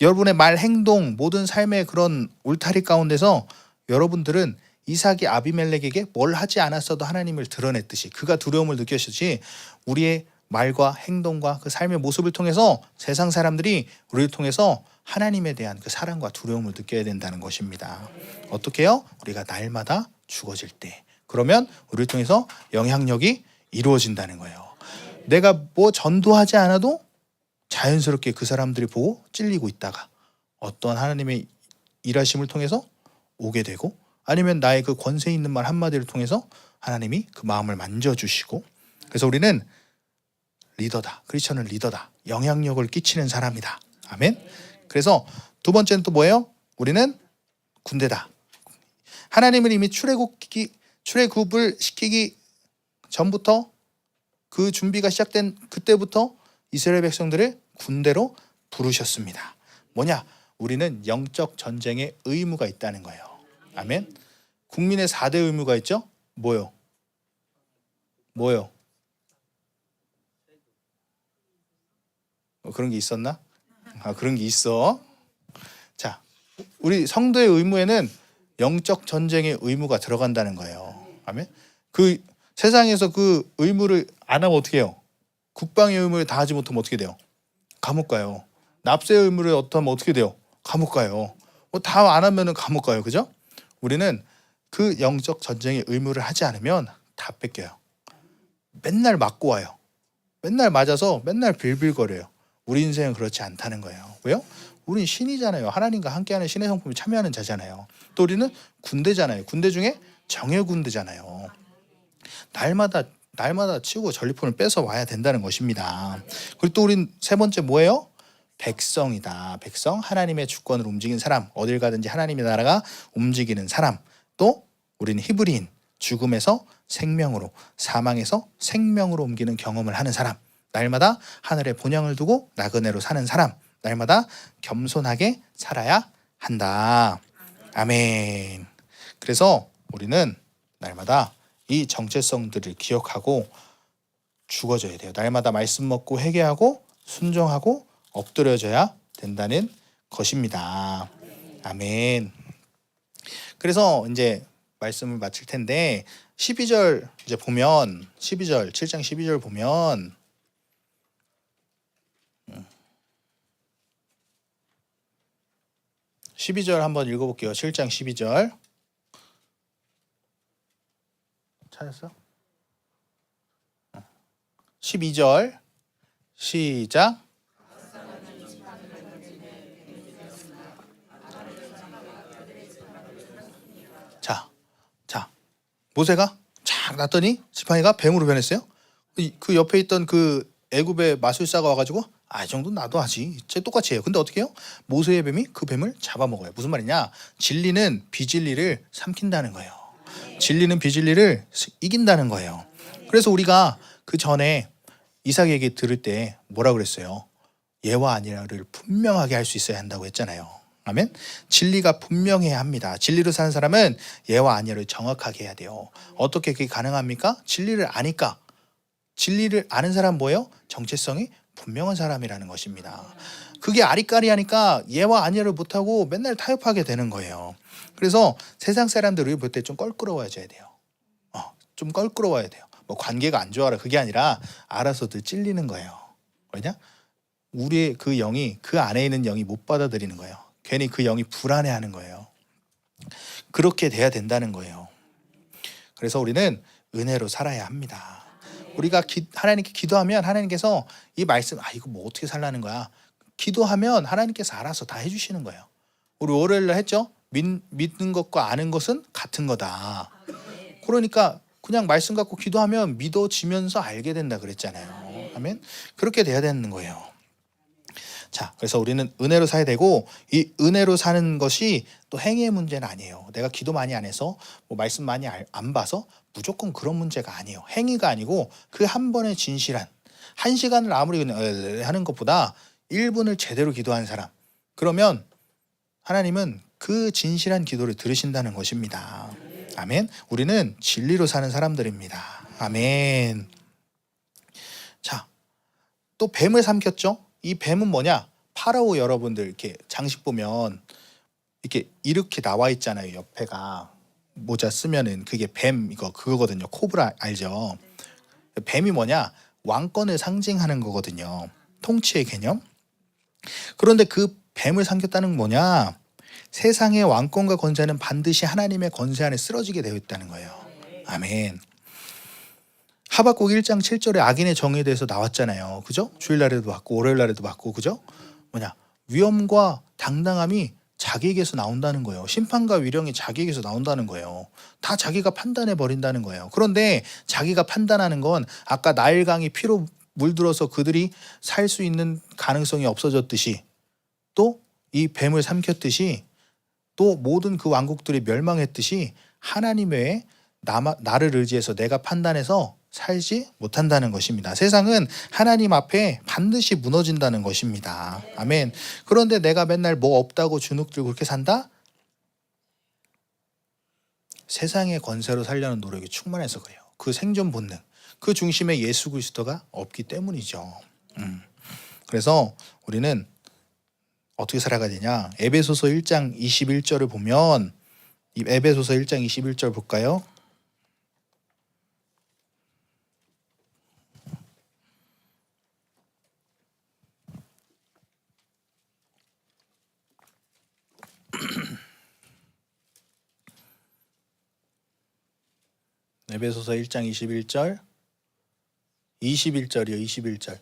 S1: 여러분의 말, 행동, 모든 삶의 그런 울타리 가운데서 여러분들은 이삭이 아비멜렉에게 뭘 하지 않았어도 하나님을 드러냈듯이 그가 두려움을 느꼈듯이 우리의 말과 행동과 그 삶의 모습을 통해서 세상 사람들이 우리를 통해서 하나님에 대한 그 사랑과 두려움을 느껴야 된다는 것입니다. 어떻게 해요? 우리가 날마다 죽어질 때. 그러면 우리를 통해서 영향력이 이루어진다는 거예요. 내가 뭐 전도하지 않아도 자연스럽게 그 사람들이 보고 찔리고 있다가 어떤 하나님의 일하심을 통해서 오게 되고 아니면 나의 그 권세 있는 말 한마디를 통해서 하나님이 그 마음을 만져주시고 그래서 우리는 리더다. 크리스천은 리더다. 영향력을 끼치는 사람이다. 아멘. 그래서 두 번째는 또 뭐예요? 우리는 군대다. 하나님은 이미 출애굽을 시키기 전부터 그 준비가 시작된 그때부터 이스라엘 백성들을 군대로 부르셨습니다. 뭐냐? 우리는 영적 전쟁의 의무가 있다는 거예요. 아멘. 국민의 4대 의무가 있죠? 뭐요? 그런 게 있었나? 그런 게 있어. 자, 우리 성도의 의무에는 영적 전쟁의 의무가 들어간다는 거예요. 아멘. 그 세상에서 그 의무를 안 하면 어떻게 해요? 국방의 의무를 다하지 못하면 어떻게 돼요? 감옥 가요. 납세의 의무를 하면 어떻게 돼요? 감옥 가요. 다 안 하면은 감옥 가요. 그죠? 우리는 그 영적 전쟁의 의무를 하지 않으면 다 뺏겨요. 맨날 맞고 와요. 맨날 맞아서 맨날 빌빌거려요. 우리 인생은 그렇지 않다는 거예요. 왜요? 우린 신이잖아요. 하나님과 함께하는 신의 성품에 참여하는 자잖아요. 또 우리는 군대잖아요. 군대 중에 정예 군대잖아요. 날마다 치우고 전리품을 뺏어 와야 된다는 것입니다. 그리고 또 우린 세 번째 뭐예요? 백성이다. 백성, 하나님의 주권을 움직이는 사람, 어딜 가든지 하나님의 나라가 움직이는 사람. 또 우리는 히브리인, 죽음에서 생명으로, 사망에서 생명으로 옮기는 경험을 하는 사람. 날마다 하늘에 본향을 두고 나그네로 사는 사람. 날마다 겸손하게 살아야 한다. 아멘. 그래서 우리는 날마다 이 정체성들을 기억하고 죽어져야 돼요. 날마다 말씀 먹고 회개하고 순종하고 엎드려져야 된다는 것입니다. 아멘. 그래서 이제 말씀을 마칠 텐데 12절 이제 보면 7장 12절 보면 12절 한번 읽어볼게요. 7장 12절 찾았어? 12절 시작. 자, 모세가 착 났더니 지팡이가 뱀으로 변했어요. 그 옆에 있던 그 애굽의 마술사가 와가지고 이 정도 나도 하지. 쟤 똑같이 해요. 근데 어떻게 해요? 모세의 뱀이 그 뱀을 잡아먹어요. 무슨 말이냐? 진리는 비진리를 삼킨다는 거예요. 진리는 비진리를 이긴다는 거예요. 그래서 우리가 그 전에 이삭 얘기 들을 때 뭐라 그랬어요? 예와 아니라를 분명하게 할 수 있어야 한다고 했잖아요. 아멘. 진리가 분명해야 합니다. 진리로 사는 사람은 예와 아니라를 정확하게 해야 돼요. 어떻게 그게 가능합니까? 진리를 아니까. 진리를 아는 사람 뭐예요? 정체성이 분명한 사람이라는 것입니다. 그게 아리까리하니까 예와 아니라를 못하고 맨날 타협하게 되는 거예요. 그래서 세상 사람들을 볼 때 좀 껄끄러워져야 돼요. 좀 껄끄러워야 돼요. 뭐 관계가 안 좋아라 그게 아니라 알아서들 찔리는 거예요. 왜냐? 우리의 그 영이 그 안에 있는 영이 못 받아들이는 거예요. 괜히 그 영이 불안해하는 거예요. 그렇게 돼야 된다는 거예요. 그래서 우리는 은혜로 살아야 합니다. 우리가 하나님께 기도하면 하나님께서 이 말씀 이거 뭐 어떻게 살라는 거야. 기도하면 하나님께서 알아서 다 해주시는 거예요. 우리 월요일날 했죠. 믿는 것과 아는 것은 같은 거다. 그러니까 그냥 말씀 갖고 기도하면 믿어지면서 알게 된다 그랬잖아요. 아멘. 그렇게 돼야 되는 거예요. 자, 그래서 우리는 은혜로 살아야 되고 이 은혜로 사는 것이 또 행위의 문제는 아니에요. 내가 기도 많이 안 해서 뭐 말씀 많이 안 봐서 무조건 그런 문제가 아니에요. 행위가 아니고 그 한 번의 진실한 1시간을 아무리 그냥 하는 것보다 1분을 제대로 기도한 사람 그러면 하나님은 그 진실한 기도를 들으신다는 것입니다. 아멘. 우리는 진리로 사는 사람들입니다. 아멘. 자, 또 뱀을 삼켰죠. 이 뱀은 뭐냐? 파라오 여러분들 이렇게 장식 보면 이렇게 나와 있잖아요. 옆에가 모자 쓰면은 그게 뱀 그거거든요. 코브라 알죠? 뱀이 뭐냐? 왕권을 상징하는 거거든요. 통치의 개념. 그런데 그 뱀을 삼켰다는 뭐냐? 세상의 왕권과 권세는 반드시 하나님의 권세 안에 쓰러지게 되어 있다는 거예요. 아멘. 하박국 1장 7절에 악인의 정의에 대해서 나왔잖아요. 그죠? 주일날에도 봤고 월요일날에도 봤고, 그죠? 뭐냐? 위엄과 당당함이 자기에게서 나온다는 거예요. 심판과 위령이 자기에게서 나온다는 거예요. 다 자기가 판단해 버린다는 거예요. 그런데 자기가 판단하는 건 아까 나일강이 피로 물들어서 그들이 살 수 있는 가능성이 없어졌듯이, 또 이 뱀을 삼켰듯이, 또 모든 그 왕국들이 멸망했듯이 하나님 외에 나를 의지해서 내가 판단해서 살지 못한다는 것입니다. 세상은 하나님 앞에 반드시 무너진다는 것입니다. 아멘. 그런데 내가 맨날 뭐 없다고 주눅 들고 그렇게 산다? 세상의 권세로 살려는 노력이 충만해서 그래요. 그 생존 본능, 그 중심에 예수 그리스도가 없기 때문이죠. 그래서 우리는 어떻게 살아가야 되냐? 에베소서 1장 21절을 보면, 이 에베소서 1장 21절 볼까요? 에베소서 1장 21절, 21절이요. 21절.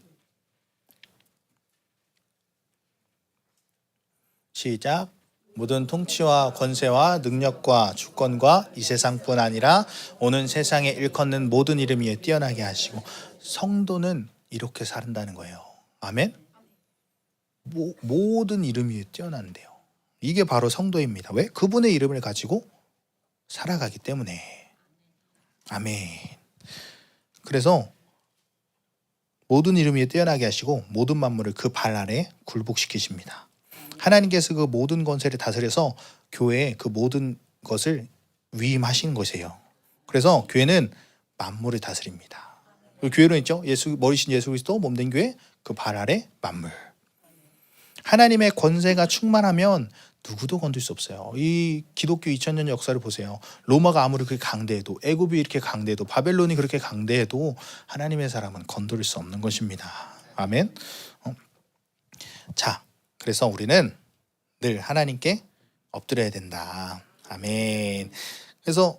S1: 시작. 모든 통치와 권세와 능력과 주권과 이 세상뿐 아니라 오는 세상에 일컫는 모든 이름 위에 뛰어나게 하시고. 성도는 이렇게 산다는 거예요. 아멘. 모든 이름 위에 뛰어난대요. 이게 바로 성도입니다. 왜? 그분의 이름을 가지고 살아가기 때문에. 아멘. 그래서 모든 이름 위에 뛰어나게 하시고 모든 만물을 그 발 아래 굴복시키십니다. 하나님께서 그 모든 권세를 다스려서 교회에 그 모든 것을 위임하신 것이에요. 그래서 교회는 만물을 다스립니다. 교회로 있죠. 머리신 예수 그리스도 몸된 교회, 그 발 아래 만물. 하나님의 권세가 충만하면 누구도 건들 수 없어요. 이 기독교 2000년 역사를 보세요. 로마가 아무리 그렇게 강대해도, 애굽이 이렇게 강대해도, 바벨론이 그렇게 강대해도 하나님의 사람은 건드릴 수 없는 것입니다. 아멘. 자, 그래서 우리는 늘 하나님께 엎드려야 된다. 아멘. 그래서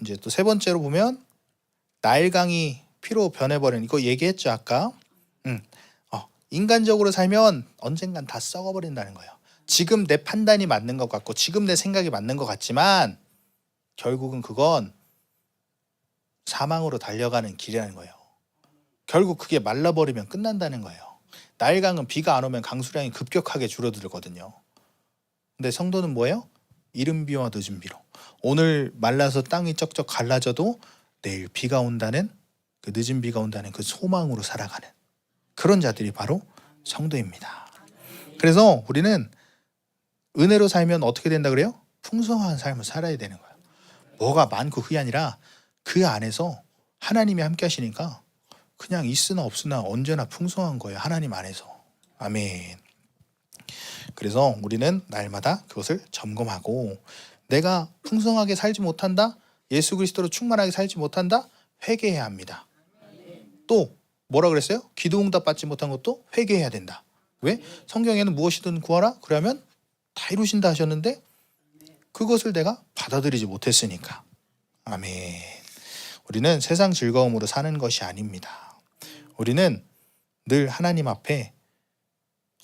S1: 이제 또 세 번째로 보면 나일강이 피로 변해버린, 이거 얘기했죠 아까. 인간적으로 살면 언젠간 다 썩어버린다는 거예요. 지금 내 판단이 맞는 것 같고 지금 내 생각이 맞는 것 같지만 결국은 그건 사망으로 달려가는 길이라는 거예요. 결국 그게 말라버리면 끝난다는 거예요. 나일강은 비가 안 오면 강수량이 급격하게 줄어들거든요. 근데 성도는 뭐예요? 이른 비와 늦은 비로. 오늘 말라서 땅이 쩍쩍 갈라져도 내일 비가 온다는, 그 늦은 비가 온다는 그 소망으로 살아가는 그런 자들이 바로 성도입니다. 그래서 우리는 은혜로 살면 어떻게 된다 그래요? 풍성한 삶을 살아야 되는 거예요. 뭐가 많고 그게 아니라 그 안에서 하나님이 함께 하시니까 그냥 있으나 없으나 언제나 풍성한 거예요. 하나님 안에서. 아멘. 그래서 우리는 날마다 그것을 점검하고, 내가 풍성하게 살지 못한다? 예수 그리스도로 충만하게 살지 못한다? 회개해야 합니다. 또 뭐라 그랬어요? 기도 응답 받지 못한 것도 회개해야 된다. 왜? 성경에는 무엇이든 구하라 그러면 다 이루신다 하셨는데 그것을 내가 받아들이지 못했으니까. 아멘. 우리는 세상 즐거움으로 사는 것이 아닙니다. 우리는 늘 하나님 앞에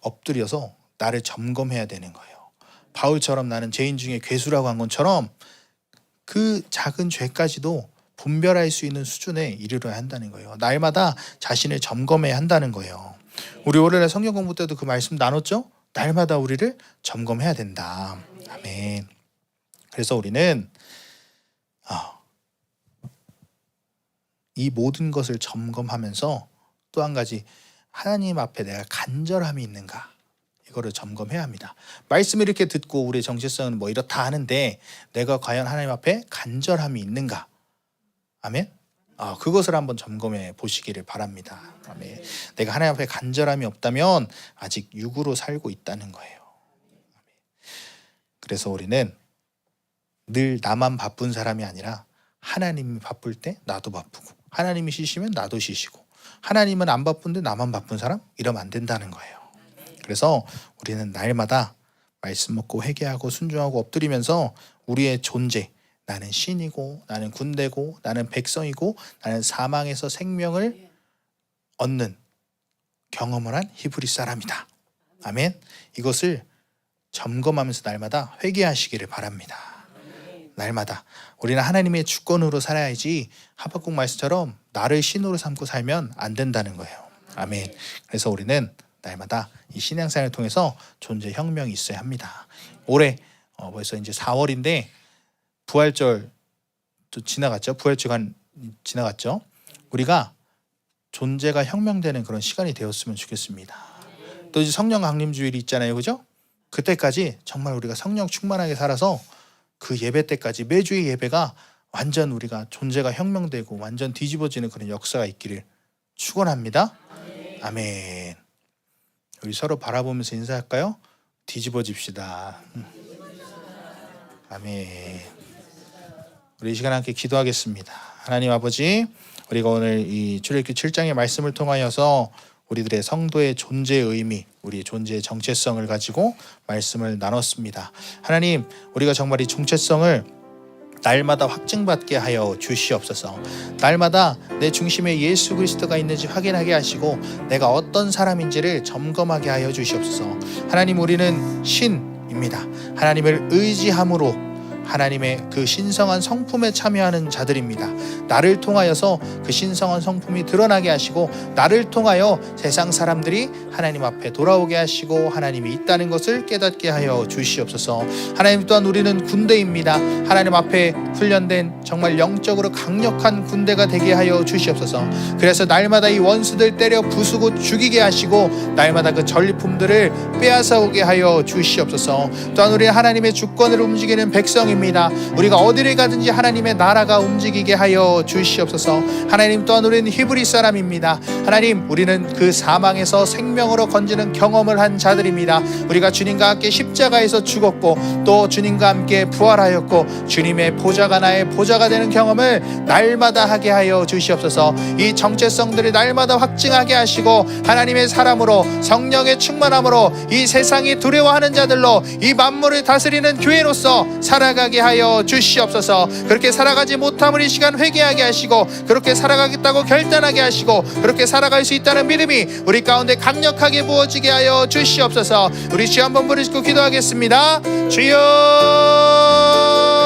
S1: 엎드려서 나를 점검해야 되는 거예요. 바울처럼 나는 죄인 중에 괴수라고 한 것처럼 그 작은 죄까지도 분별할 수 있는 수준에 이르러야 한다는 거예요. 날마다 자신을 점검해야 한다는 거예요. 우리 월요일에 성경 공부 때도 그 말씀 나눴죠? 날마다 우리를 점검해야 된다. 아멘. 그래서 우리는 이 모든 것을 점검하면서 또 한 가지, 하나님 앞에 내가 간절함이 있는가, 이거를 점검해야 합니다. 말씀을 이렇게 듣고 우리의 정체성은 뭐 이렇다 하는데 내가 과연 하나님 앞에 간절함이 있는가? 아멘. 그것을 한번 점검해 보시기를 바랍니다. 아멘. 내가 하나님 앞에 간절함이 없다면 아직 육으로 살고 있다는 거예요. 아멘. 그래서 우리는 늘 나만 바쁜 사람이 아니라 하나님이 바쁠 때 나도 바쁘고, 하나님이 쉬시면 나도 쉬시고, 하나님은 안 바쁜데 나만 바쁜 사람? 이러면 안 된다는 거예요. 그래서 우리는 날마다 말씀 먹고 회개하고 순종하고 엎드리면서 우리의 존재, 나는 신이고 나는 군대고 나는 백성이고 나는 사망에서 생명을 얻는 경험을 한 히브리 사람이다. 아멘. 이것을 점검하면서 날마다 회개하시기를 바랍니다. 날마다 우리는 하나님의 주권으로 살아야지 하박국 말씀처럼 나를 신으로 삼고 살면 안 된다는 거예요. 아멘. 그래서 우리는 날마다 이 신앙생활을 통해서 존재 혁명이 있어야 합니다. 올해 벌써 이제 4월인데 부활절 또 지나갔죠. 부활주간 지나갔죠. 우리가 존재가 혁명되는 그런 시간이 되었으면 좋겠습니다. 또 이제 성령 강림 주일이 있잖아요, 그죠? 그때까지 정말 우리가 성령 충만하게 살아서 그 예배 때까지 매주의 예배가 완전 우리가 존재가 혁명되고 완전 뒤집어지는 그런 역사가 있기를 축원합니다. 아멘. 우리 서로 바라보면서 인사할까요? 뒤집어집시다. 아멘. 우리 이 시간 함께 기도하겠습니다. 하나님 아버지, 우리가 오늘 이 출애굽기 7장의 말씀을 통하여서 우리들의 성도의 존재의 의미, 우리 존재의 정체성을 가지고 말씀을 나눴습니다. 하나님, 우리가 정말 이 정체성을 날마다 확증받게 하여 주시옵소서. 날마다 내 중심에 예수 그리스도가 있는지 확인하게 하시고 내가 어떤 사람인지를 점검하게 하여 주시옵소서. 하나님, 우리는 신입니다. 하나님을 의지함으로 하나님의 그 신성한 성품에 참여하는 자들입니다. 나를 통하여서 그 신성한 성품이 드러나게 하시고 나를 통하여 세상 사람들이 하나님 앞에 돌아오게 하시고 하나님이 있다는 것을 깨닫게 하여 주시옵소서. 하나님 또한 우리는 군대입니다. 하나님 앞에 훈련된 정말 영적으로 강력한 군대가 되게 하여 주시옵소서. 그래서 날마다 이 원수들 때려 부수고 죽이게 하시고 날마다 그 전리품들을 빼앗아오게 하여 주시옵소서. 또한 우리는 하나님의 주권을 움직이는 백성입니다. 우리가 어디를 가든지 하나님의 나라가 움직이게 하여 주시옵소서. 하나님, 또한 우리는 히브리 사람입니다. 하나님, 우리는 그 사망에서 생명으로 건지는 경험을 한 자들입니다. 우리가 주님과 함께 십자가에서 죽었고 또 주님과 함께 부활하였고 주님의 보좌가 나의 보좌가 되는 경험을 날마다 하게 하여 주시옵소서. 이 정체성들을 날마다 확증하게 하시고 하나님의 사람으로 성령의 충만함으로 이 세상이 두려워하는 자들로 이 만물을 다스리는 교회로서 살아가게 하여 주시옵소서. 그렇게 살아가지 못함을 이 시간 회개하게 하시고 그렇게 살아가겠다고 결단하게 하시고 그렇게 살아갈 수 있다는 믿음이 우리 가운데 강력하게 부어지게 하여 주시옵소서. 우리 주여 한번 부르시고 기도하겠습니다. 주여